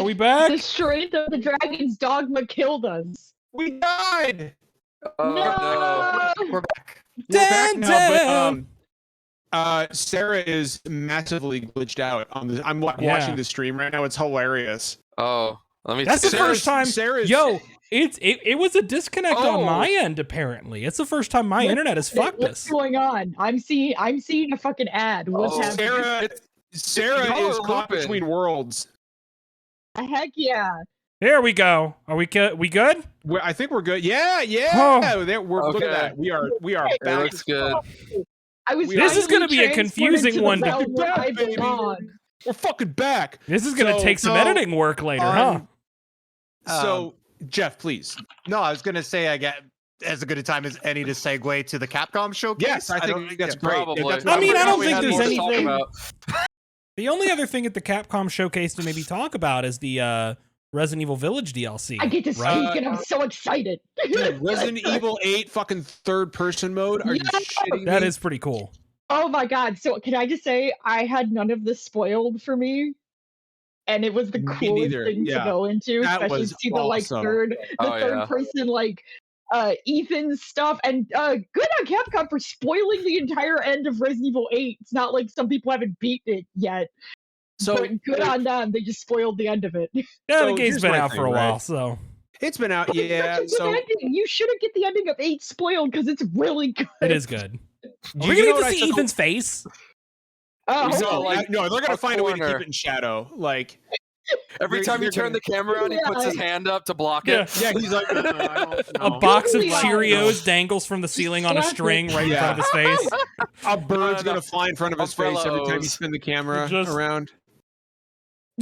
Are we back? The strength of the dragon's dogma killed us. We died. No! We're back. We're back Dun, now, dun. but Sarah is massively glitched out on the. I'm watching the stream right now. It's hilarious. Oh, let me. That's the Sarah's- first time. Sarah's- Yo, it was a disconnect on Oh. my end. Apparently, it's the first time my internet has fucked What's us. going on? I'm seeing a fucking ad. What's Oh, happening? Sarah Y'all is are caught looping. between worlds. Heck yeah. Here we go. Are we good? We good? I think we're good. Yeah. Oh. Look at Okay. that. We are It back. looks good. I was This is gonna finally be a transported confusing to the one to- realm where I Baby. belong. We're fucking back. This is gonna So- take some editing work later, huh? So, Jeff, please. No, I was gonna say I get as good a time as any to segue to the Capcom showcase. Yes, I don't think that's yeah. great. Probably. That's I mean, I don't We think had there's more to talk anything- about. The only other thing at the Capcom showcase to maybe talk about is the Resident Evil Village DLC. I get to speak right? and I'm so excited. Dude, Resident Evil 8 fucking third person mode. Are you Yeah. shitting That me? is pretty cool. Oh my god. So can I just say I had none of this spoiled for me? And it was the Me coolest neither. thing Yeah. to go into, That especially was to see the awesome. third Oh, yeah. person Ethan's stuff. And good on Capcom for spoiling the entire end of Resident Evil 8. It's not like some people haven't beaten it yet. So But good on them. They just spoiled the end of it. Yeah, So the game's here's been my out thing, for a while, right? so it's been out. But it's Yeah. such a good So ending. You shouldn't get the ending of 8 spoiled because it's really good. it is good. Are we you gonna know get what I to see took- Ethan's face? Oh, He's No, all like no, they're gonna a find a way to corner. keep it in shadow. Like, Every They're- time you they're turn gonna- the camera on, he puts his hand up to block Yeah. it. yeah, he's like, I don't A know. box of Googly eyes. Cheerios dangles from the ceiling on a slap it. string right in Yeah. front of his face. A bird's No, no, gonna fly in front of his face every time you umbrellas. spin the camera Just- around.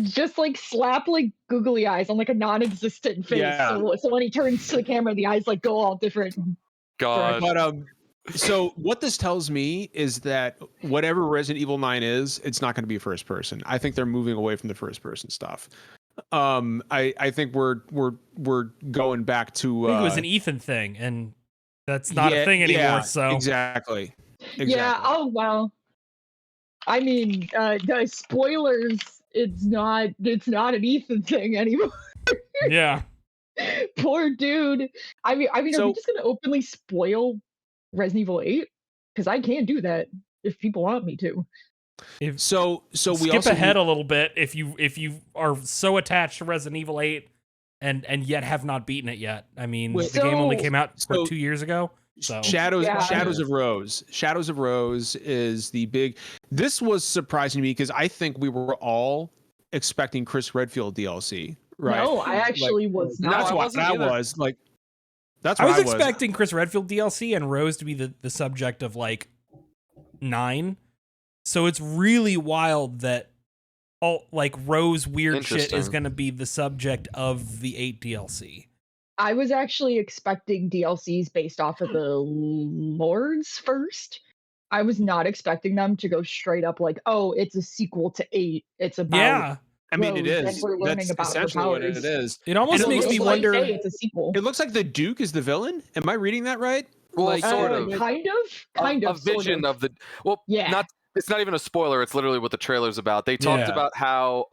just like slap like googly eyes on like a non-existent face. Yeah. So when he turns to the camera, the eyes like go all different. God. But so what this tells me is that whatever Resident Evil 9 is, it's not going to be first person. I think they're moving away from the first person stuff. I think we're going back to. I think it was an Ethan thing, and that's not a thing anymore. yeah, So exactly. Yeah. Oh wow. I mean, the spoilers. It's not an Ethan thing anymore. yeah, Poor dude. I mean, are So- we just gonna openly spoil Resident Evil 8? Because I can't do that if people want me to. if So we skip also ahead a little bit if you are so attached to Resident Evil 8 and yet have not beaten it yet. I mean, Wait, the game only so- came out so- 2 years ago. So Shadows Yeah. Shadows of Rose. Shadows of Rose is the big. This was surprising to me because I think we were all expecting Chris Redfield DLC, right? No, I actually was No, not. That's I what wasn't that either. was like. That's I what was I expecting Chris Redfield DLC and Rose to be the subject of like 9. So it's really wild that all like Rose weird shit is Interesting. going to be the subject of the 8 DLC. I was actually expecting DLCs based off of the Lords first. I was not expecting them to go straight up like, oh, it's a sequel to 8. It's about Yeah, I mean, it Rose, and is. we're learning That's about her essentially what it powers. is. it almost And it makes looks me like wonder. It's a sequel. It looks like the Duke is the villain. Am I reading that right? Well, like, sort of. Kind of. A vision of the. Well, Yeah. not. It's not even a spoiler. It's literally what the trailer's about. They talked Yeah. about how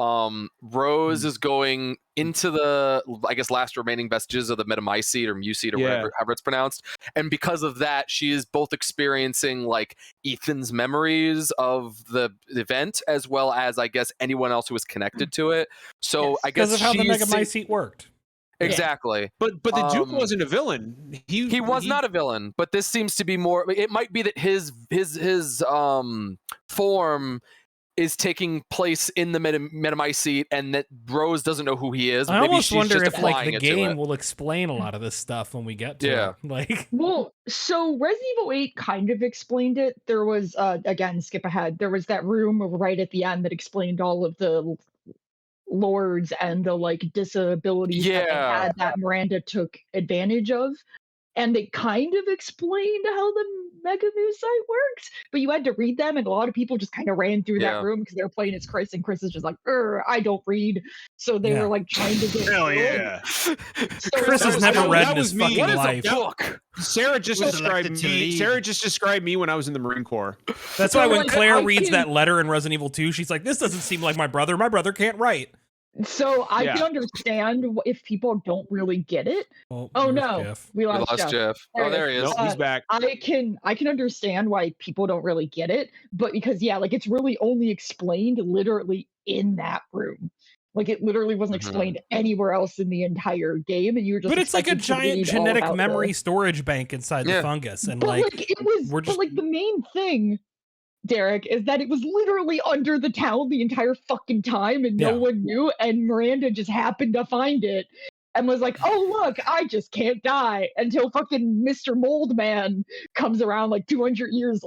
Rose is going into the, I guess, last remaining vestiges of the Metamycete or Mucete or Yeah. whatever, however it's pronounced. And because of that, she is both experiencing like Ethan's memories of the event as well as, I guess, anyone else who is connected to it. So Yes. I guess Because of how the she's Mega seeing- seat worked. Exactly. But the Duke Um, wasn't a villain. He was not a villain, but this seems to be more. It might be that his form is taking place in the Metamycete, and that Rose doesn't know who he is. I Maybe almost she's wonder just if like applying the it to game it. will explain a lot of this stuff when we get to Yeah. it. Like, Well, so Resident Evil 8 kind of explained it. There was, again, skip ahead. There was that room right at the end that explained all of the lords and the like disabilities that they Yeah. had that Miranda took advantage of. And they kind of explained how the Mega News site works, but you had to read them, and a lot of people just kind of ran through Yeah. that room because they were playing as Chris, and Chris is just like, I don't read. So they Yeah. were like trying to get Hell through it. yeah. So Chris that has was- never that read in was his me. fucking What is life. a book? Sarah just Was described elected to me. lead. Sarah just described me when I was in the Marine Corps. That's So, why when like, Claire I reads can- that letter in Resident Evil 2, she's like, "This doesn't seem like my brother. My brother can't write." So I Yeah. can understand if people don't really get it. Oh, Oh where's no, Jeff? we We lost, lost Jeff. Jeff. Oh, there he is. Nope, he's back. I can understand why people don't really get it, but because yeah, like it's really only explained literally in that room. Like it literally wasn't Mhm. explained anywhere else in the entire game, and you were just But it's like a expected to giant read all genetic about memory the... storage bank inside Yeah. the fungus, and But like like it was, we're but just like the main thing, Derek, is that it was literally under the town the entire fucking time, and no Yeah. one knew. And Miranda just happened to find it and was like, "Oh look, I just can't die," until fucking Mr. Mold Man comes around like 200 years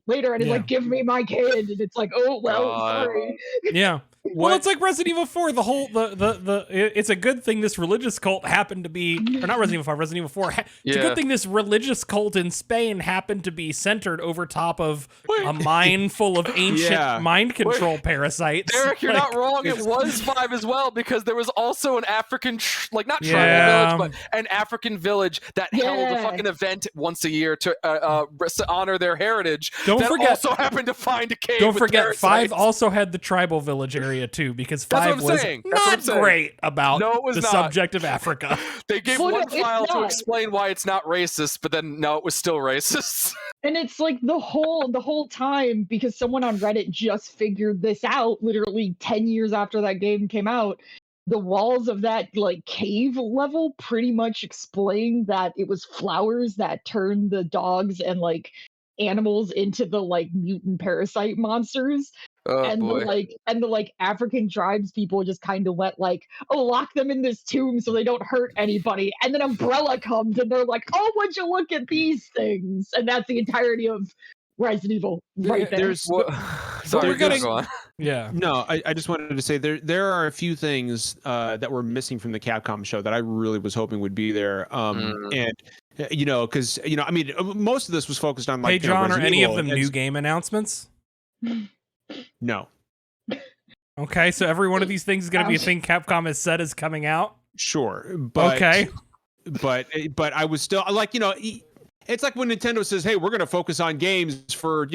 later and is Yeah. like, "Give me my kid," and it's like, "Oh well, God. sorry." yeah. Well, What? it's like Resident Evil 4. The whole it's a good thing this religious cult happened to be, or not Resident Evil 5, Resident Evil 4. It's a Yeah. good thing this religious cult in Spain happened to be centered over top of a mine full of ancient Yeah. mind control parasites. Derek, you're Like, not wrong. It it's- was 5 as well, because there was also an African, like not tribal Yeah. village, but an African village that held a Yeah. fucking event once a year to honor their heritage. Don't that forget- also happened to find a cave. Don't with forget, parasites. 5 also had the tribal village area too, because That's 5 what I'm was saying. That's what I'm not saying. great about No, it was the not. subject of Africa. They gave Well, no, one it's file to not. explain why it's not racist, but then no, it was still racist. And it's like the whole time, because someone on Reddit just figured this out literally 10 years after that game came out. The walls of that like cave level pretty much explain that it was flowers that turned the dogs and like animals into the like mutant parasite monsters. Oh And boy. the like African tribes people just kind of went like, "Oh, lock them in this tomb so they don't hurt anybody." And then Umbrella comes and they're like, "Oh, would you look at these things?" And that's the entirety of Resident Evil right there. There's Sorry, we're getting- go on. Yeah. no. I just wanted to say there are a few things that were missing from the Capcom show that I really was hoping would be there. And because I mean, most of this was focused on like. Hey, John, are Resident any of Evil, them and new game announcements? No. Okay, so every one of these things is going to be a thing Capcom has said is coming out. Sure, but Okay. but I was still like, it's like when Nintendo says, "Hey, we're going to focus on games for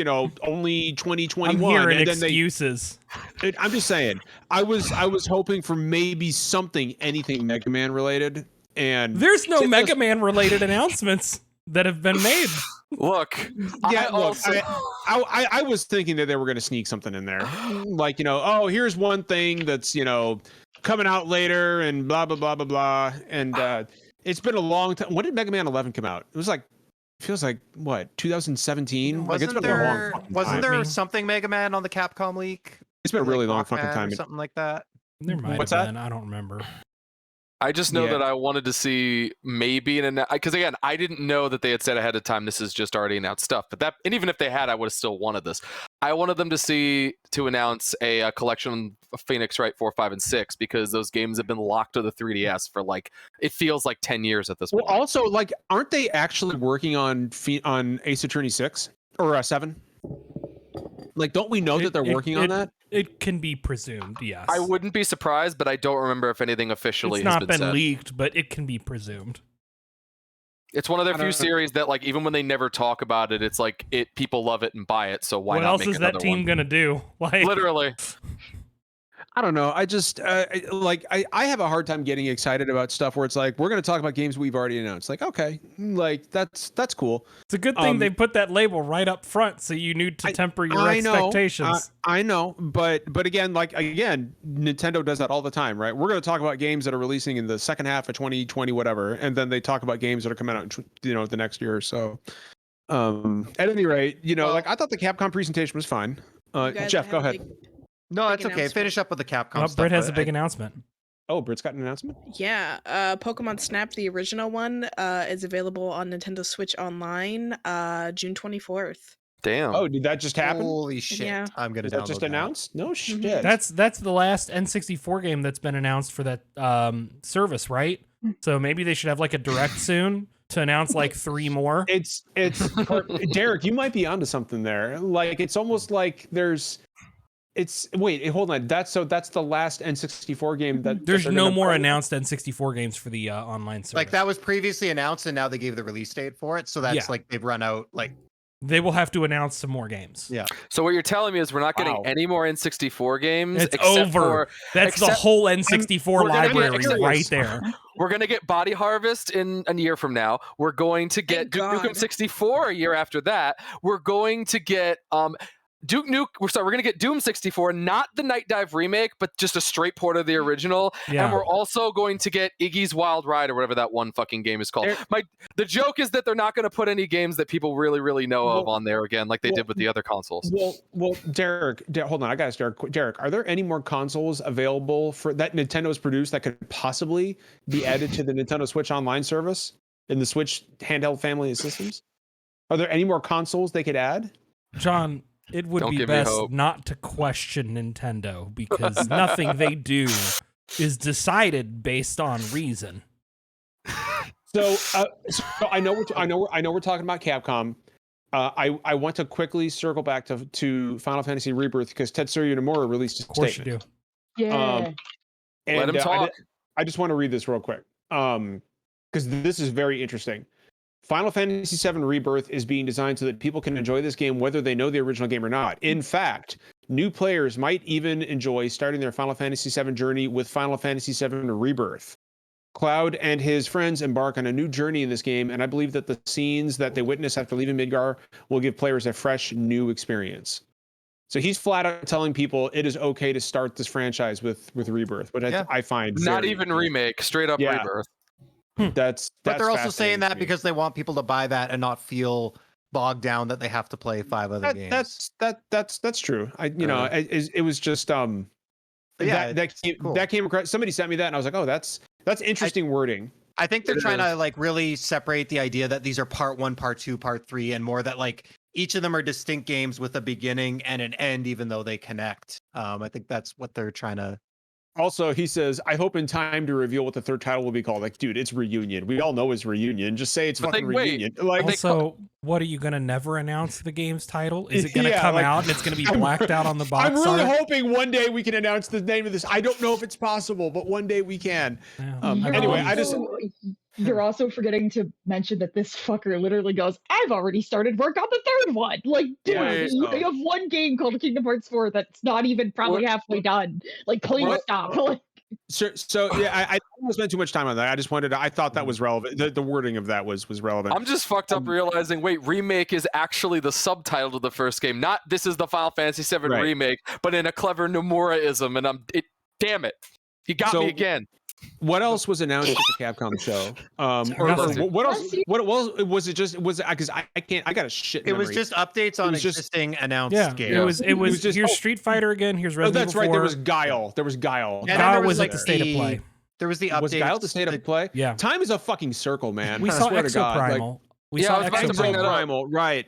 only 2021," I'm hearing and then excuses. I'm just saying, I was hoping for maybe anything Mega Man related, and There's no Since Mega this- Man related announcements that have been made. Look, yeah, I look, also I was thinking that they were going to sneak something in there, like oh, here's one thing that's coming out later, and blah blah blah blah blah, and it's been a long time. When did Mega Man 11 come out? It was like. Feels like what 2017. Like it's Wasn't been a long there fucking wasn't time. there something Mega Man on the Capcom leak? It's been a Like really long fucking Rockman time. or something like that. There might What's have that? been. I don't remember. I just know Yeah. that I wanted to see maybe because again, I didn't know that they had said ahead of time this is just already announced stuff. But and even if they had, I would have still wanted this. I wanted them to announce a collection of Phoenix Wright 4, 5, and 6 because those games have been locked to the 3DS for it feels like 10 years at this Well, point. also, like, aren't they actually working on Ace Attorney 6 or 7? Like, don't we know that they're working on that? It can be presumed, yes. I wouldn't be surprised, but I don't remember if anything officially It's has not been been said. leaked, but it can be presumed. It's one of their I few don't know. series that even when they never talk about it, it's like people love it and buy it. So why What not else make is that another team one? gonna do? Like, Literally. I don't know. I just I have a hard time getting excited about stuff where it's like we're going to talk about games we've already announced. Like, okay, like that's cool. it's a good thing they put that label right up front, so you need to temper your expectations. I know, but again, Nintendo does that all the time, right? We're going to talk about games that are releasing in the second half of 2020, whatever, and then they talk about games that are coming out, the next year or so. At any rate, I thought the Capcom presentation was fine. You guys Jeff, have go a ahead. big- No, Big it's okay. announcement. Finish up with the Capcom Well, stuff. Britt has a but big I- announcement. Oh, Britt's got an announcement. Yeah, Pokemon Snap, the original one, is available on Nintendo Switch Online, June 24th. Damn. Oh, did that just happen? Holy shit! Yeah. I'm gonna Is download that just that. announced? No shit. That's the last N64 game that's been announced for that service, right? So maybe they should have like a direct soon to announce like 3 more. It's Derek, you might be onto something there. Like it's almost like hold on. That's the last N64 game that There's they're no gonna more put- announced N64 games for the online service. Like that was previously announced, and now they gave the release date for it. So that's Yeah. like they've run out. Like They will have to announce some more games. Yeah. So what you're telling me is we're not getting Wow. any more N64 games. It's except over. for- That's the except- whole N64 we're gonna get library curious. right there. We're gonna get Body Harvest in a year from now. We're going to get Thank Duke Nukem God. 64 a year after that. We're going to get we're gonna get Doom 64, not the Night Dive remake, but just a straight port of the original. Yeah. And we're also going to get Iggy's Wild Ride or whatever that one fucking game is called. There- The joke is that they're not gonna put any games that people really, really know of Well- on there again, like they well- did with the other consoles. Well, Derek, hold on. I got to Derek, are there any more consoles available for that Nintendo's produced that could possibly be added to the Nintendo Switch Online service in the Switch handheld family of systems? Are there any more consoles they could add? John, it would Don't be give me best hope. not to question Nintendo because nothing they do is decided based on reason. So I know we're talking about Capcom. I want to quickly circle back to Final Fantasy Rebirth because Tetsuya Nomura released a Of course statement. you do. Yeah. And, Let him talk. I just want to read this real quick because this is very interesting. Final Fantasy VII Rebirth is being designed so that people can enjoy this game whether they know the original game or not. In fact, new players might even enjoy starting their Final Fantasy VII journey with Final Fantasy VII Rebirth. Cloud and his friends embark on a new journey in this game, and I believe that the scenes that they witness after leaving Midgar will give players a fresh, new experience. So he's flat out telling people it is okay to start this franchise with Rebirth, which Yeah. I find Not very even cool. remake, straight up Yeah. Rebirth. That's But they're also saying fascinating that to me. because they want people to buy that and not feel bogged down that they have to play 5 other games. That's true. It was just Yeah, that cool. came across. Somebody sent me that, and I was like, oh, that's interesting wording. I think they're It trying is. to like really separate the idea that these are part 1, part 2, part 3, and more that like each of them are distinct games with a beginning and an end, even though they connect. I think that's what they're trying to. Also, he says, I hope in time to reveal what the third title will be called. Like, dude, it's Reunion. We all know it's Reunion. Just say it's But fucking they- wait, Reunion. Like, Also, what are you going to never announce the game's title? Is it going to Yeah, come like, out and it's going to be blacked out on the box I'm really art? hoping one day we can announce the name of this. I don't know if it's possible, but one day we can. Yeah, You're Anyway, I also- You're also forgetting to mention that this fucker literally goes, I've already started work on the third one. Like, dude, Yeah, you have one game called Kingdom Hearts 4 that's not even probably halfway done. Like, please What? stop. Like, So yeah, I don't spend too much time on that. I just I thought that was relevant. The wording of that was relevant. I'm just fucked up realizing, wait, remake is actually the subtitle to the first game. Not this is the Final Fantasy VII Right. remake, but in a clever Nomura-ism, and damn it. He got So- me again. What else was announced at the Capcom show? Or Nothing. what else? What was it? Just was it? Because I can't. I got a shit. It was memory. just updates on was just- existing announced Yeah, games. it was just- here's oh. Street Fighter again, here's Oh, Resident that's Evil 4. right. There was Guile. There was Guile. And then Guile there was like at the State of Play. There was the updates. Was Guile the state of play? Yeah. Time is a fucking circle, man. We I saw swear to God, like, Exoprimal. We Yeah, I saw was about to bring that Exoprimal. up. Primal, right?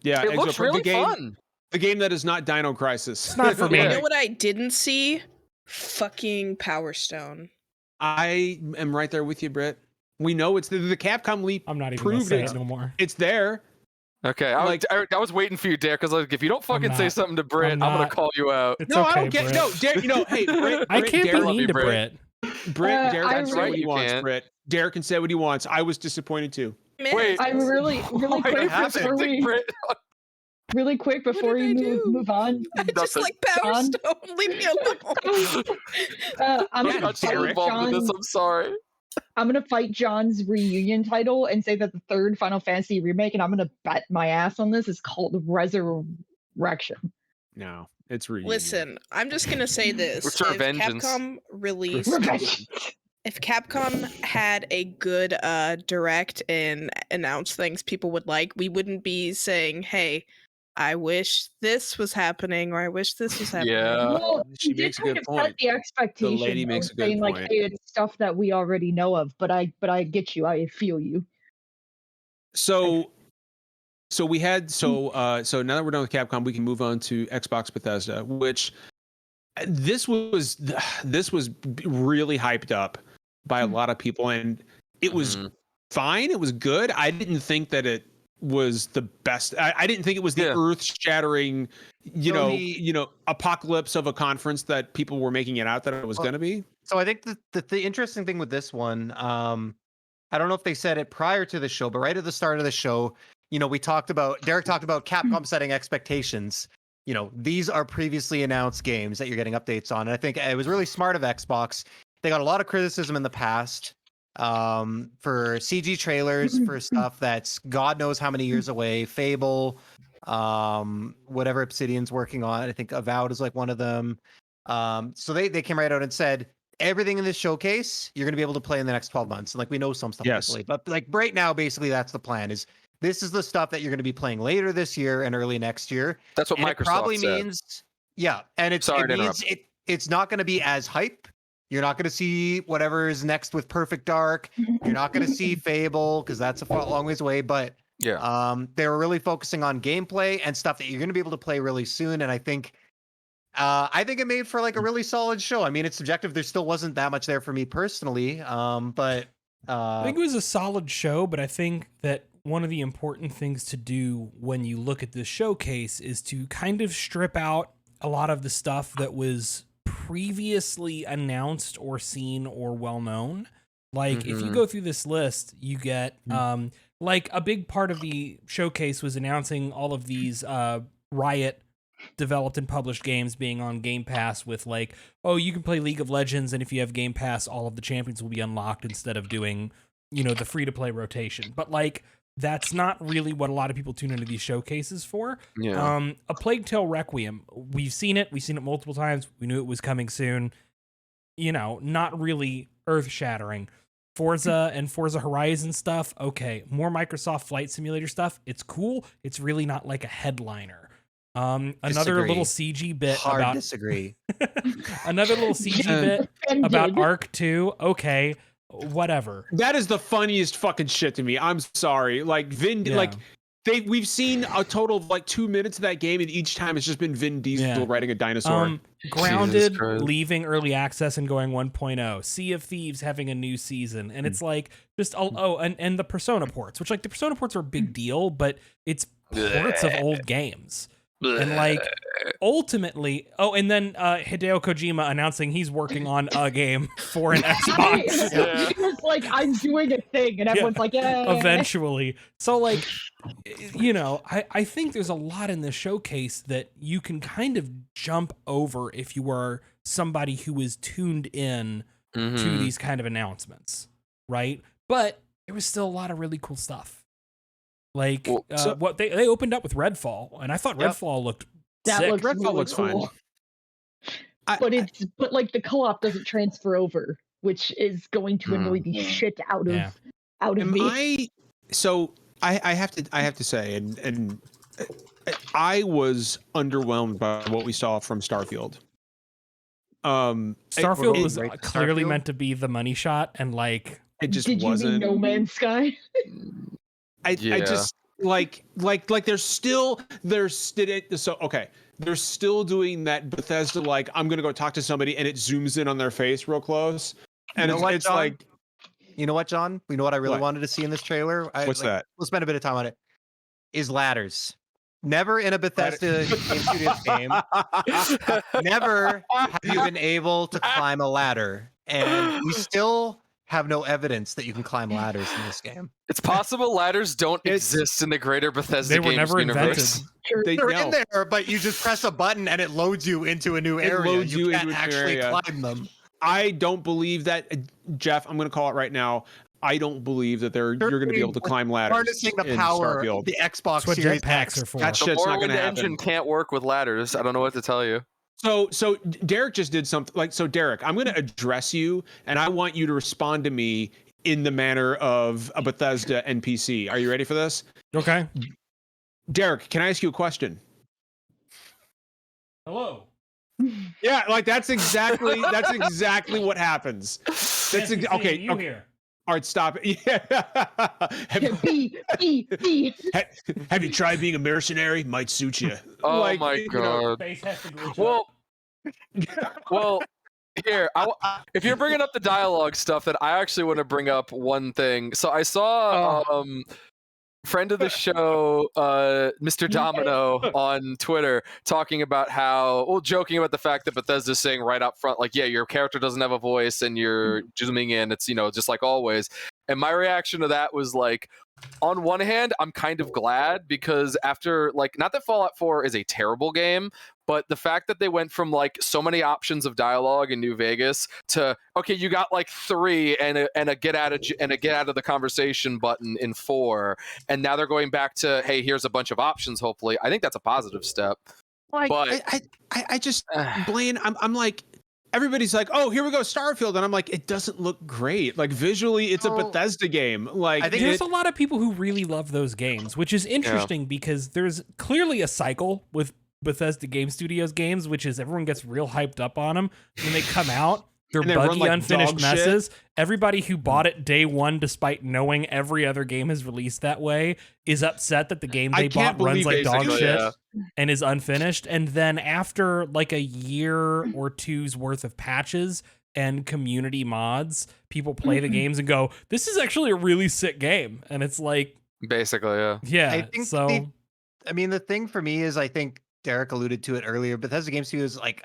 Yeah, It looks really the game, fun. The game that is not Dino Crisis. It's not for me. You know what I didn't see? Fucking Power Stone. I am right there with you, Britt. We know it's the Capcom leap. I'm not even going to proved say it. it no more. It's there. Okay, I was waiting for you, Derek, because like, if you don't fucking say not. something to Britt, I'm I'm going not. to call you out. It's No, okay, I don't get. Britt. No, Derek. Hey, Britt. I Britt, can't be Derek, love mean you, to Britt. Britt. Derek can I say what he You wants. can't. Britt. Derek can say what he wants. I was disappointed too. Wait. I'm really Wait, quick happened? before we Britt, really quick before did I we do? move on. I just Nothing. like Power John? Stone. Leave me alone. I'm I'm gonna not too fight involved in this. John. I'm sorry. I'm gonna fight John's reunion title and say that the third Final Fantasy remake, and I'm gonna bet my ass on this, is called Resurrection. No, it's Reunion. Listen, I'm just gonna say this: Return if Vengeance. Capcom released, Revenge. if Capcom had a good direct and announced things people would like, we wouldn't be saying, "Hey, I wish this was happening," or "I wish this was happening." Yeah. Well, she you did makes a kind good of point. set the expectation. lady though, makes a good saying, point. Like, hey, it's stuff that we already know of, but I get you. I feel you. So we had so now that we're done with Capcom, we can move on to Xbox Bethesda, which this was really hyped up by a lot of people, and it was Mhm. fine. It was good. I didn't think that it was the best. I didn't think it was the Yeah. earth-shattering, So apocalypse of a conference that people were making it out that it was Well, going to be. So I think the interesting thing with this one, I don't know if they said it prior to the show, but right at the start of the show, we talked about, Derek talked about Capcom setting expectations. These are previously announced games that you're getting updates on. And I think it was really smart of Xbox. They got a lot of criticism in the past for CG trailers, for stuff that's God knows how many years away. Fable, whatever Obsidian's working on. I think Avowed is like one of them. So they came right out and said, everything in this showcase, you're going to be able to play in the next 12 months. And we know some stuff is delayed. But right now, basically, that's the plan is this is the stuff that you're going to be playing later this year and early next year. That's what and Microsoft it probably said. means, yeah. And it means it's not going to be as hype. You're not going to see whatever is next with Perfect Dark. You're not going to see Fable because that's a long ways away. But they were really focusing on gameplay and stuff that you're going to be able to play really soon. And I think it made for a really solid show. I mean, it's subjective. There still wasn't that much there for me personally. But I think it was a solid show, but I think that one of the important things to do when you look at this showcase is to kind of strip out a lot of the stuff that was previously announced or seen or well known. If you go through this list, you get a big part of the showcase was announcing all of these Riot developed and published games being on Game Pass with you can play League of Legends, and if you have Game Pass, all of the champions will be unlocked instead of doing, the free-to-play rotation. But that's not really what a lot of people tune into these showcases for. Yeah. A Plague Tale Requiem, we've seen it multiple times. We knew it was coming soon. Not really earth-shattering. Forza and Forza Horizon stuff, okay. More Microsoft Flight Simulator stuff, it's cool. It's really not like a headliner. Another little CG bit disagree. Another little CG bit about Arc 2. Okay, whatever. That is the funniest fucking shit to me. I'm sorry. We've seen a total of 2 minutes of that game, and each time it's just been Vin Diesel riding a dinosaur. Grounded leaving early access and going 1.0. Sea of Thieves having a new season, and it's and the Persona ports, which the Persona ports are a big deal, but it's ports of old games. And ultimately, and then Hideo Kojima announcing he's working on a game for an Xbox. It was I'm doing a thing, and everyone's yeah. Eventually. So I think there's a lot in this showcase that you can kind of jump over if you are somebody who is tuned in to these kind of announcements, right? But there was still a lot of really cool stuff. What they opened up with Redfall, and I thought Redfall looked sick. Redfall looks cool. Fine. But the co-op doesn't transfer over, which is going to annoy the shit out of me. I have to say, and I was underwhelmed by what we saw from Starfield. Starfield was clearly meant to be the money shot, and it just Did wasn't. You mean No Man's Sky? I just they're still doing that Bethesda I'm gonna go talk to somebody and it zooms in on their face real close, and it's John? You know what, John? You know what I really wanted to see in this trailer? What's that? We'll spend a bit of time on it. Is ladders. Never in a Bethesda Game Studios game. Never have you been able to climb a ladder, and we still have no evidence that you can climb ladders in this game. It's possible ladders don't exist in the greater Bethesda They were Games never universe. invented. They're in there, but you just press a button and it loads you into a new area. You can't actually climb them. I don't believe that, Jeff. I'm going to call it right now. I don't believe that you're going to be able to climb ladders. Harnessing the power of the Xbox Series X are for. That shit's not going to happen. The engine can't work with ladders. I don't know what to tell you. So Derek just did something Derek, I'm going to address you, and I want you to respond to me in the manner of a Bethesda NPC. Are you ready for this? Okay. Derek, can I ask you a question? Hello. Yeah, that's exactly what happens. That's okay. Okay. All right, stop it. Yeah. Have you tried being a mercenary? Might suit you. Oh my god. Well, here, if you're bringing up the dialogue stuff, then I actually want to bring up one thing. So I saw friend of the show, Mr. Domino on Twitter talking about joking about the fact that Bethesda's saying right up front, your character doesn't have a voice and you're zooming in. It's, just like always. And my reaction to that was like, on one hand, I'm kind of glad because after like, not that Fallout 4 is a terrible game, but the fact that they went from like so many options of dialogue in New Vegas to, okay, you got like 3 and a get out of the conversation button in 4, and now they're going back to, hey, here's a bunch of options. Hopefully, I think that's a positive step. Like, but I just Blaine, I'm like, everybody's like, oh, here we go, Starfield, and I'm like, it doesn't look great. Like visually, it's a Bethesda game. Like, I think there's a lot of people who really love those games, which is interesting because there's clearly a cycle with Bethesda Game Studios games, which is everyone gets real hyped up on them when they come out. They're buggy, like unfinished messes. Everybody who bought it day one, despite knowing every other game is released that way, is upset that the game they bought runs like dog shit and is unfinished. And then after like a year or two's worth of patches and community mods, people play the games and go, this is actually a really sick game. And it's like... Basically, yeah. I think so... I mean, the thing for me is, I think Derek alluded to it earlier, Bethesda Game Studios, like...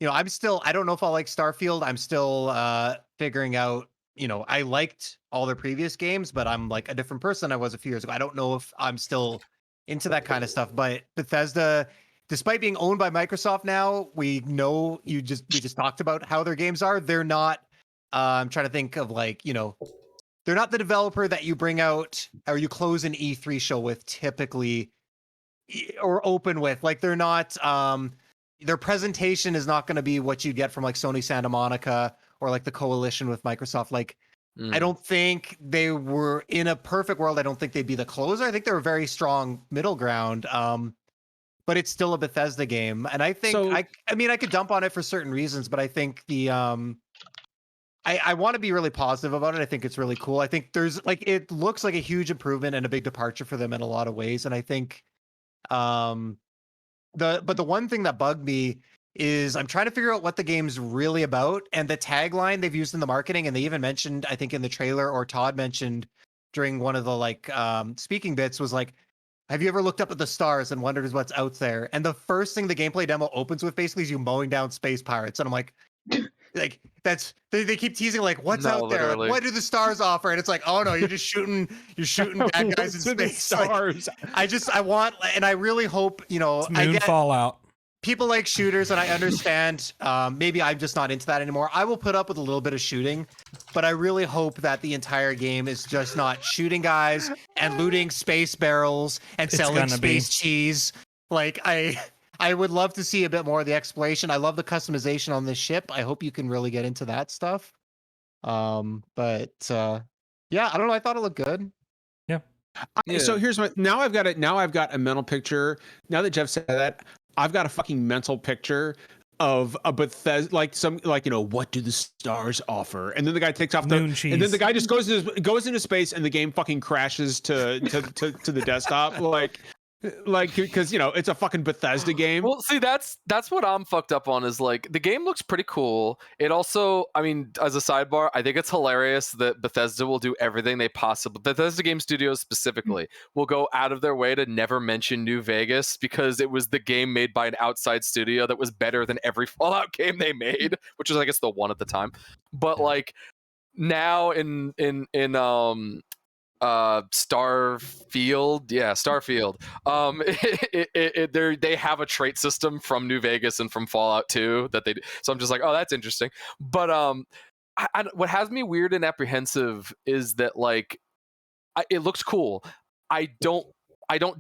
you know, I don't know if I'll like Starfield. I'm still figuring out, you know, I liked all their previous games, but I'm like a different person I was a few years ago. I don't know if I'm still into that kind of stuff. But Bethesda, despite being owned by Microsoft now, we know we just talked about how their games are. They're not, I'm trying to think of like, you know, they're not the developer that you bring out or you close an E3 show with typically or open with. Like they're not, their presentation is not going to be what you get from like Sony Santa Monica or like the coalition with Microsoft. Like, I don't think they were in a perfect world. I don't think they'd be the closer. I think they're a very strong middle ground. But it's still a Bethesda game. And I think, I mean, I could dump on it for certain reasons, but I think the, I want to be really positive about it. I think it's really cool. I think there's like, it looks like a huge improvement and a big departure for them in a lot of ways. And I think, but the one thing that bugged me is I'm trying to figure out what the game's really about, and the tagline they've used in the marketing, and they even mentioned, I think in the trailer, or Todd mentioned during one of the like speaking bits, was like, have you ever looked up at the stars and wondered what's out there? And the first thing the gameplay demo opens with basically is you mowing down space pirates, and I'm like that's they keep teasing like what's out there, like, what do the stars offer? And it's like, oh no, you're shooting bad guys in space. Stars. Like, I want, and I really hope, you know, it's Moon Fallout. People like shooters, and I understand. Maybe I'm just not into that anymore. I will put up with a little bit of shooting, but I really hope that the entire game is just not shooting guys and looting space barrels and selling space cheese. Like I would love to see a bit more of the exploration. I love the customization on this ship. I hope you can really get into that stuff. But yeah, I don't know. I thought it looked good. Yeah. So here's now I've got a mental picture. Now that Jeff said that, I've got a fucking mental picture of a Bethesda, like you know, what do the stars offer? And then the guy takes off moon cheese. And then the guy just goes into space, and the game fucking crashes to the desktop, like because you know it's a fucking Bethesda game. Well, see, that's what I'm fucked up on, is like the game looks pretty cool. It also, I mean, as a sidebar, I think it's hilarious that Bethesda will do everything they possibly, Bethesda Game Studios specifically, will go out of their way to never mention New Vegas because it was the game made by an outside studio that was better than every Fallout game they made, which was, I guess, the one at the time. But like now in Starfield, they have a trait system from New Vegas and from Fallout 2 that they do. So I'm just like, oh, that's interesting. But what has me weird and apprehensive is that like it looks cool. I don't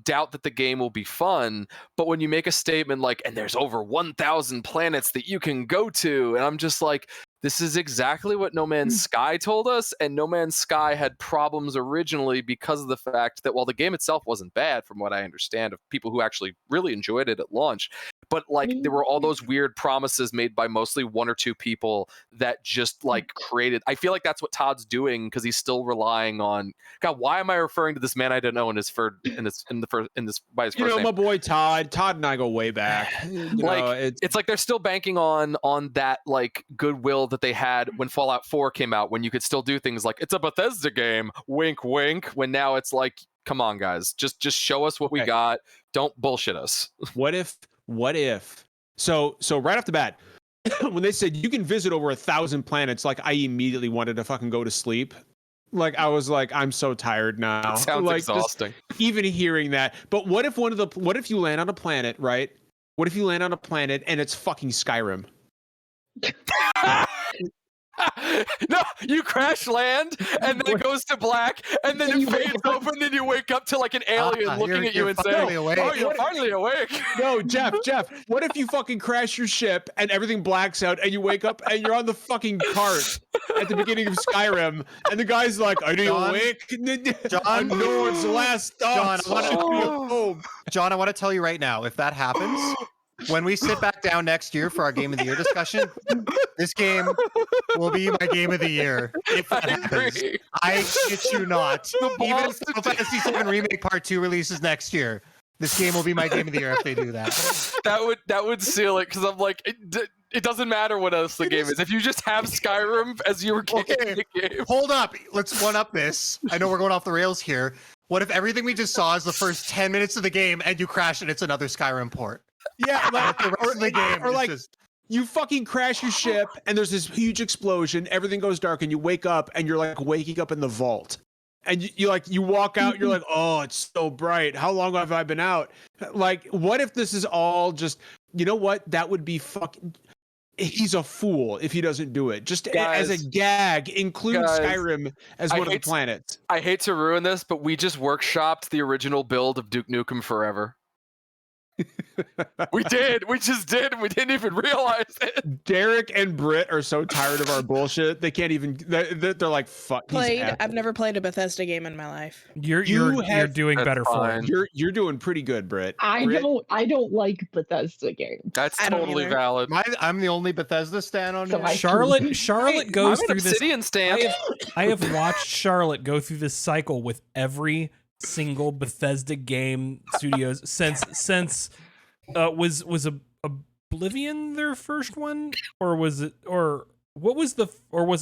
doubt that the game will be fun, but when you make a statement like, and there's over 1,000 planets that you can go to, and I'm just like, this is exactly what No Man's Sky told us, and No Man's Sky had problems originally because of the fact that while the game itself wasn't bad, from what I understand, of people who actually really enjoyed it at launch, but like there were all those weird promises made by mostly one or two people that just like created. I feel like that's what Todd's doing because he's still relying on. God, why am I referring to this man I don't know in this by his first name? My boy Todd. Todd and I go way back. It's like they're still banking on that like goodwill that they had when Fallout 4 came out, when you could still do things like it's a Bethesda game, wink wink, when now it's like, come on guys, just show us what we got, don't bullshit us. What if so right off the bat, when they said you can visit over 1,000 planets, like I immediately wanted to fucking go to sleep Like I was like, I'm so tired now. Sounds like, exhausting. Even hearing that. But what if you land on a planet, right? What if you land on a planet and it's fucking Skyrim? No, you crash land and then it goes to black and then it fades open and you wake up to like an alien looking at you and saying, "Oh, you're finally awake." No, Jeff, what if you fucking crash your ship and everything blacks out and you wake up and you're on the fucking cart at the beginning of Skyrim and the guy's like, "Are you awake?" John, no, it's the last stop. John, I want to tell you right now, if that happens, when we sit back down next year for our Game of the Year discussion, this game will be my Game of the Year. If that happens, I shit you not. Even if Final Fantasy VII Remake Part 2 releases next year, this game will be my Game of the Year if they do that. That would seal it because I'm like, it doesn't matter what else the game is. If you just have Skyrim as your game, Hold up. Let's one up this. I know we're going off the rails here. What if everything we just saw is the first 10 minutes of the game and you crash and it's another Skyrim port? Yeah, like, the rest of the game or is like just... you fucking crash your ship and there's this huge explosion, everything goes dark, and you wake up and you're like waking up in the vault. And you walk out, you're like, oh, it's so bright. How long have I been out? Like, what if this is all just, you know what? That would be fucking. He's a fool if he doesn't do it. Just as a gag, include Skyrim as one of the planets. I hate to ruin this, but we just workshopped the original build of Duke Nukem Forever. We did. We just did. We didn't even realize it. Derek and Britt are so tired of our bullshit. They can't even. They're like, fuck. I've never played a Bethesda game in my life. You're doing better for it. You're doing pretty good, Britt. I don't like Bethesda games. That's totally valid. I'm the only Bethesda stan on here. Charlotte goes through this. Obsidian stan. I have watched Charlotte go through this cycle with every single Bethesda game studios since was Oblivion their first one, or was it was it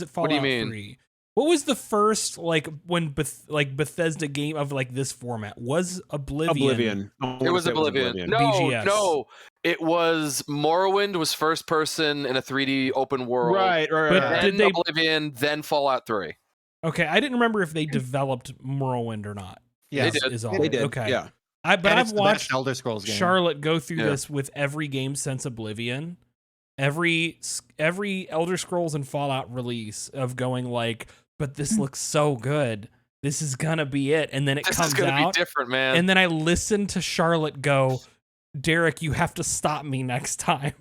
Fallout What do you mean? 3? What was the first Bethesda game of like this format? Was Oblivion? It was Oblivion. No, BGS. no. It was Morrowind was first person in a 3D open world. Right. But Then Oblivion, then Fallout 3. Okay, I didn't remember if they developed Morrowind or not. Yeah, they did. Okay. Yeah. I've watched Elder Scrolls game. Charlotte go through this with every game since Oblivion. Every Elder Scrolls and Fallout release of going like, but this looks so good. This is gonna be it, and then it comes out be different, man. And then I listen to Charlotte go, Derek, you have to stop me next time.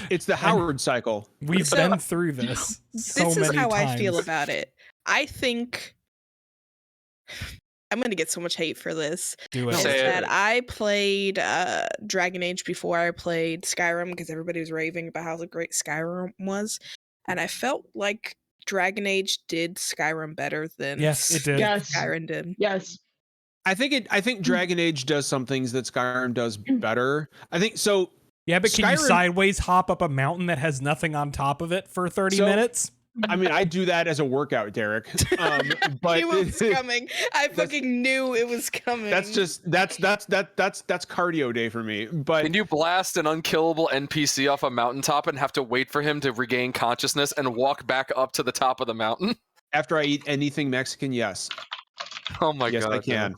It's the Howard cycle. We've been through this. This is how I feel about it. I think I'm going to get so much hate for this. Do it. Is that I played Dragon Age before I played Skyrim because everybody was raving about how great Skyrim was. And I felt like Dragon Age did Skyrim better than it did. Skyrim did. Yes. I think Dragon Age does some things that Skyrim does better. I think so. Yeah, but can you sideways hop up a mountain that has nothing on top of it for 30 minutes? I mean, I do that as a workout, Derek. But it was coming. I fucking knew it was coming. That's cardio day for me. But can you blast an unkillable NPC off a mountaintop and have to wait for him to regain consciousness and walk back up to the top of the mountain? After I eat anything Mexican, yes. Oh my god, yes, I can.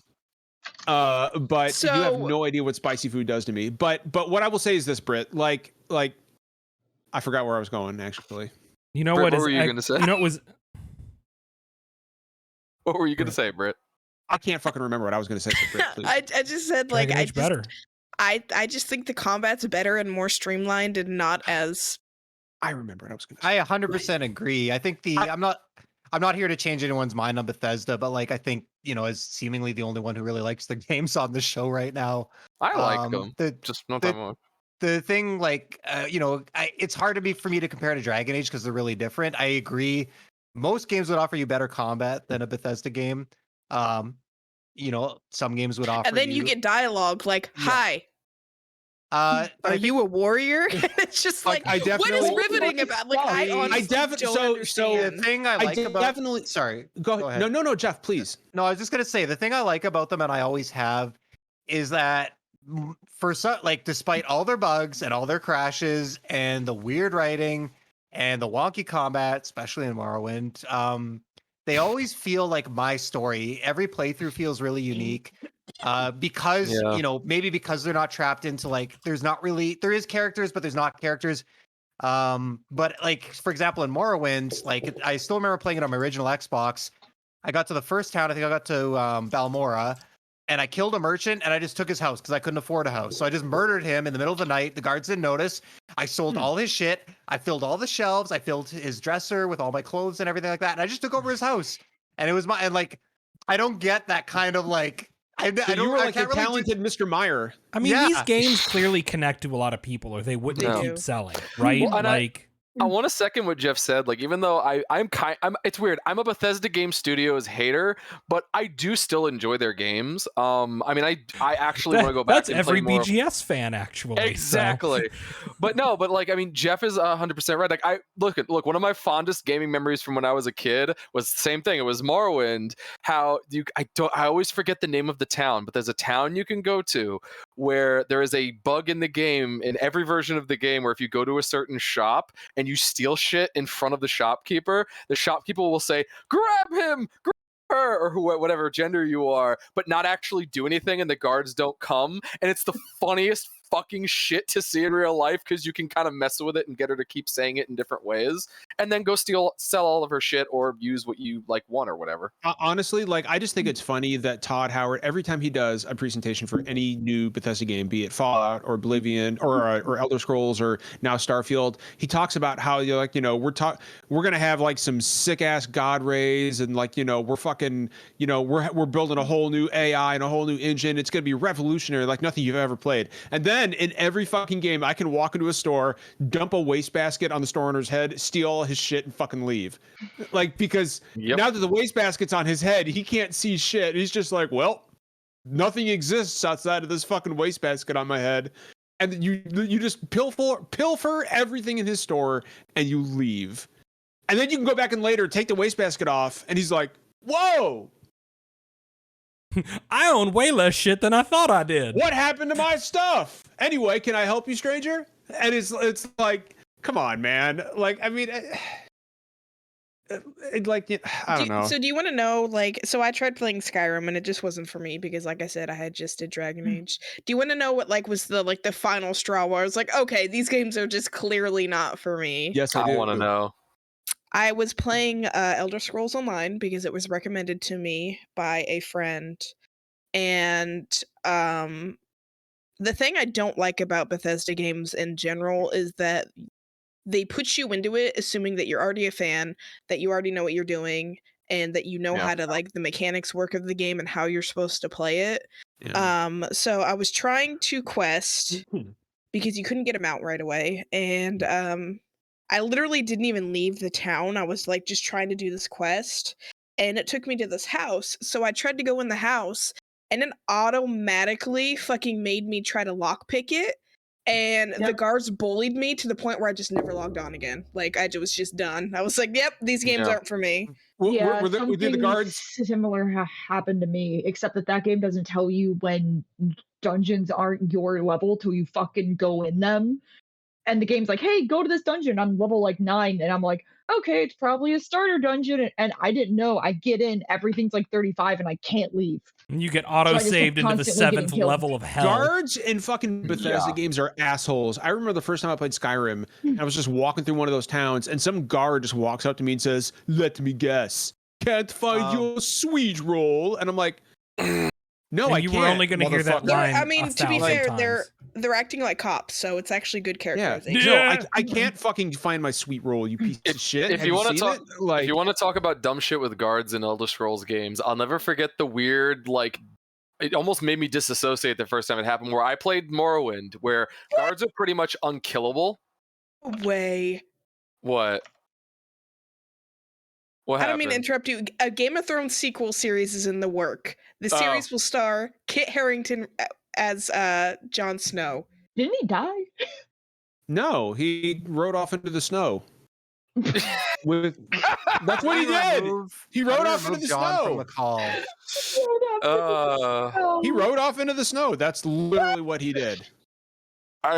But you have no idea what spicy food does to me. But what I will say is this, Britt. Like I forgot where I was going actually. You know Britt, what were you going to say? You know, it was. What were you going to say, Britt? I can't fucking remember what I was going to say. So Britt, I just said like I just think the combat's better and more streamlined and not as. I remember what I was going to say. I 100% agree. I think I'm not here to change anyone's mind on Bethesda, but like I think as seemingly the only one who really likes the games on the show right now. I like them. Just not that much. The thing, it's hard for me to compare to Dragon Age because they're really different. I agree. Most games would offer you better combat than a Bethesda game. Some games would offer. And then you get dialogue like, "Hi, are you a warrior?" It's just like what is riveting about? Like I honestly don't understand. The thing I like about sorry, go ahead. No, Jeff, please. No, I was just gonna say the thing I like about them, and I always have, is that. For some, despite all their bugs and all their crashes and the weird writing and the wonky combat, especially in Morrowind, they always feel like my story. Every playthrough feels really unique. Because maybe because they're not trapped into like there is characters, but there's not characters. But like for example in Morrowind, like I still remember playing it on my original Xbox. I got to the first town, I think I got to Balmora, and I killed a merchant and I just took his house because I couldn't afford a house. So I just murdered him in the middle of the night. The guards didn't notice. I sold all his shit. I filled all the shelves. I filled his dresser with all my clothes and everything like that. And I just took over his house. And it was and like I don't get that kind of like I don't. You were like the really talented Mr. Meyer. I mean, these games clearly connect to a lot of people, or they wouldn't keep selling, right? Well, like, I want to second what Jeff said. Like, even though I'm it's weird. I'm a Bethesda Game Studios hater, but I do still enjoy their games. I mean, I actually want to go back. That's and every play more BGS fan, actually. Exactly. But like, I mean, Jeff is 100% right. Like, look. One of my fondest gaming memories from when I was a kid was the same thing. It was Morrowind. I always forget the name of the town, but there's a town you can go to where there is a bug in the game in every version of the game where if you go to a certain shop and you steal shit in front of the shopkeeper will say, grab him, grab her, or whatever gender you are, but not actually do anything, and the guards don't come. And it's the funniest fucking shit to see in real life because you can kind of mess with it and get her to keep saying it in different ways, and then go sell all of her shit or use what you like want or whatever. Honestly, like I just think it's funny that Todd Howard, every time he does a presentation for any new Bethesda game, be it Fallout or Oblivion or Elder Scrolls or now Starfield, he talks about how we're gonna have like some sick ass god rays and like we're fucking we're building a whole new AI and a whole new engine. It's gonna be revolutionary like nothing you've ever played. And then in every fucking game, I can walk into a store, dump a wastebasket on the store owner's head, steal all his shit, and fucking leave. Like, because now that the wastebasket's on his head, he can't see shit. He's just like, well, nothing exists outside of this fucking wastebasket on my head. And you just pilfer everything in his store, and you leave. And then you can go back and later take the wastebasket off, and he's like, whoa! I own way less shit than I thought I did. What happened to my stuff? Anyway, can I help you, stranger? And it's like, come on, man. Like, I mean, I don't know. So do you want to know, like, so I tried playing Skyrim and it just wasn't for me because, like I said, I had just did Dragon Age. Do you want to know what was the final straw where I was like, okay, these games are just clearly not for me? Yes, I want to know. I was playing Elder Scrolls Online because it was recommended to me by a friend. And the thing I don't like about Bethesda games in general is that they put you into it assuming that you're already a fan, that you already know what you're doing, and that you know how to like the mechanics work of the game and how you're supposed to play it. Yeah. So I was trying to quest because you couldn't get them out right away. And I literally didn't even leave the town. I was like just trying to do this quest, and it took me to this house. So I tried to go in the house, and it automatically fucking made me try to lockpick it. And the guards bullied me to the point where I just never logged on again. Like I was just done. I was like, "Yep, these games aren't for me." Yeah, were the guards similar happened to me, except that game doesn't tell you when dungeons aren't your level till you fucking go in them. And the game's like, hey, go to this dungeon. I'm level like 9. And I'm like, okay, it's probably a starter dungeon. And I didn't know. I get in, everything's like 35 and I can't leave. You get auto-saved into the 7th level of hell. Guards in fucking Bethesda games are assholes. I remember the first time I played Skyrim, I was just walking through one of those towns, and some guard just walks up to me and says, let me guess, can't find your sweet roll. And I'm like, no, and you were only going to hear that line. I mean, to be fair, times. they're acting like cops, so it's actually good characterization. Yeah. No, I can't fucking find my sweet roll, you piece of shit. If you want to talk about dumb shit with guards in Elder Scrolls games, I'll never forget the weird, like, it almost made me disassociate the first time it happened, where I played Morrowind, where guards are pretty much unkillable. Way. What? What happened? I don't mean to interrupt you. A Game of Thrones sequel series is in the work. The series will star Kit Harington as Jon Snow. Didn't he die? No, he rode off into the snow. That's what he did. He rode off into the snow. From the call. He rode off into the snow. That's literally what he did.